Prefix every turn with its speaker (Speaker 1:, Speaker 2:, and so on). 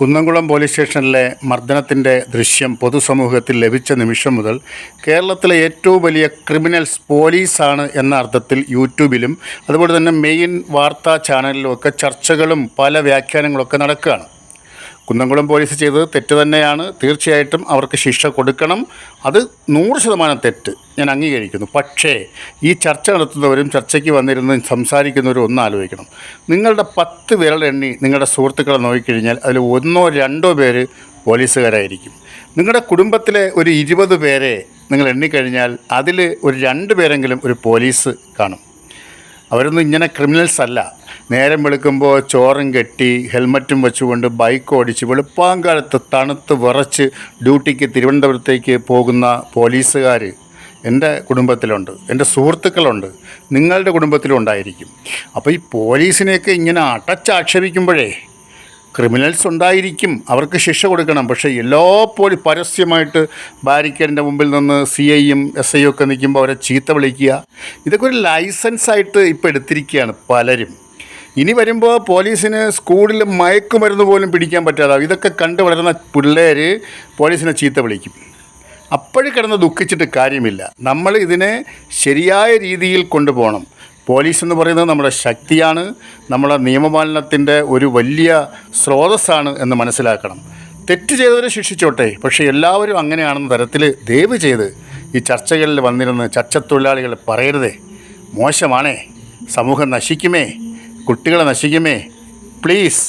Speaker 1: Kunnamkulam police സ്റ്റേഷനിലെ മർദ്ദനത്തിൻ്റെ ദൃശ്യം പൊതുസമൂഹത്തിൽ ലഭിച്ച നിമിഷം മുതൽ കേരളത്തിലെ ഏറ്റവും വലിയ ക്രിമിനൽസ് പോലീസാണ് എന്ന അർത്ഥത്തിൽ യൂട്യൂബിലും അതുപോലെ തന്നെ മെയിൻ വാർത്താ ചാനലിലുമൊക്കെ ചർച്ചകളും പല വ്യാഖ്യാനങ്ങളൊക്കെ നടക്കുകയാണ്. കുന്നംകുളം പോലീസ് ചെയ്തത് തെറ്റ് തന്നെയാണ്. തീർച്ചയായിട്ടും അവർക്ക് ശിക്ഷ കൊടുക്കണം. അത് 100% തെറ്റ് ഞാൻ അംഗീകരിക്കുന്നു. പക്ഷേ ഈ ചർച്ച നടത്തുന്നവരും ചർച്ചയ്ക്ക് വന്നിരുന്ന് സംസാരിക്കുന്നവരും ഒന്ന് ആലോചിക്കണം. നിങ്ങളുടെ 10 വിരലെണ്ണി നിങ്ങളുടെ സുഹൃത്തുക്കളെ നോക്കിക്കഴിഞ്ഞാൽ അതിൽ 1 or 2 പേര് പോലീസുകാരായിരിക്കും. നിങ്ങളുടെ കുടുംബത്തിലെ ഒരു 20 പേരെ നിങ്ങൾ എണ്ണിക്കഴിഞ്ഞാൽ അതിൽ ഒരു 2 പേരെങ്കിലും ഒരു പോലീസ് കാണും. അവരൊന്നും ഇങ്ങനെ ക്രിമിനൽസ് അല്ല. നേരം വെളുക്കുമ്പോൾ ചോറും കെട്ടി ഹെൽമറ്റും വെച്ചുകൊണ്ട് ബൈക്ക് ഓടിച്ച് വെളുപ്പാങ്കാലത്ത് തണുത്ത് വിറച്ച് ഡ്യൂട്ടിക്ക് തിരുവനന്തപുരത്തേക്ക് പോകുന്ന പോലീസുകാർ എൻ്റെ കുടുംബത്തിലുണ്ട്, എൻ്റെ സുഹൃത്തുക്കളുണ്ട്, നിങ്ങളുടെ കുടുംബത്തിലും ഉണ്ടായിരിക്കും. അപ്പോൾ ഈ പോലീസിനെയൊക്കെ ഇങ്ങനെ അടച്ചാക്ഷേപിക്കുമ്പോഴേ ക്രിമിനൽസ് ഉണ്ടായിരിക്കും, അവർക്ക് ശിക്ഷ കൊടുക്കണം. പക്ഷേ എല്ലാ പരസ്യമായിട്ട് ബാരിക്കേഡിൻ്റെ മുമ്പിൽ നിന്ന് CIയും SIയും ഒക്കെ നിൽക്കുമ്പോൾ അവരെ ചീത്ത വിളിക്കുക, ഇതൊക്കെ ഒരു ലൈസൻസായിട്ട് ഇപ്പോൾ എടുത്തിരിക്കുകയാണ് പലരും. ഇനി വരുമ്പോൾ പോലീസിന് സ്കൂളിൽ മയക്കുമരുന്ന് പോലും പിടിക്കാൻ പറ്റാതാവും. ഇതൊക്കെ കണ്ടു വളരുന്ന പിള്ളേർ പോലീസിനെ ചീത്ത വിളിക്കും. അപ്പോഴും കിടന്ന് ദുഃഖിച്ചിട്ട് കാര്യമില്ല. നമ്മൾ ഇതിനെ ശരിയായ രീതിയിൽ കൊണ്ടുപോകണം. പോലീസ് എന്ന് പറയുന്നത് നമ്മുടെ ശക്തിയാണ്, നമ്മുടെ നിയമപാലനത്തിൻ്റെ ഒരു വലിയ സ്രോതസ്സാണ് എന്ന് മനസ്സിലാക്കണം. തെറ്റ് ചെയ്തവരെ ശിക്ഷിച്ചോട്ടെ, പക്ഷേ എല്ലാവരും അങ്ങനെയാണെന്ന തരത്തിൽ ദയവ് ചെയ്ത് ഈ ചർച്ചകളിൽ വന്നിരുന്ന് ചർച്ചത്തൊഴിലാളികൾ പറയരുതേ. മോശമാണേ, സമൂഹം നശിക്കുമേ, കുട്ടികളെ നശിക്കുമേ. പ്ലീസ്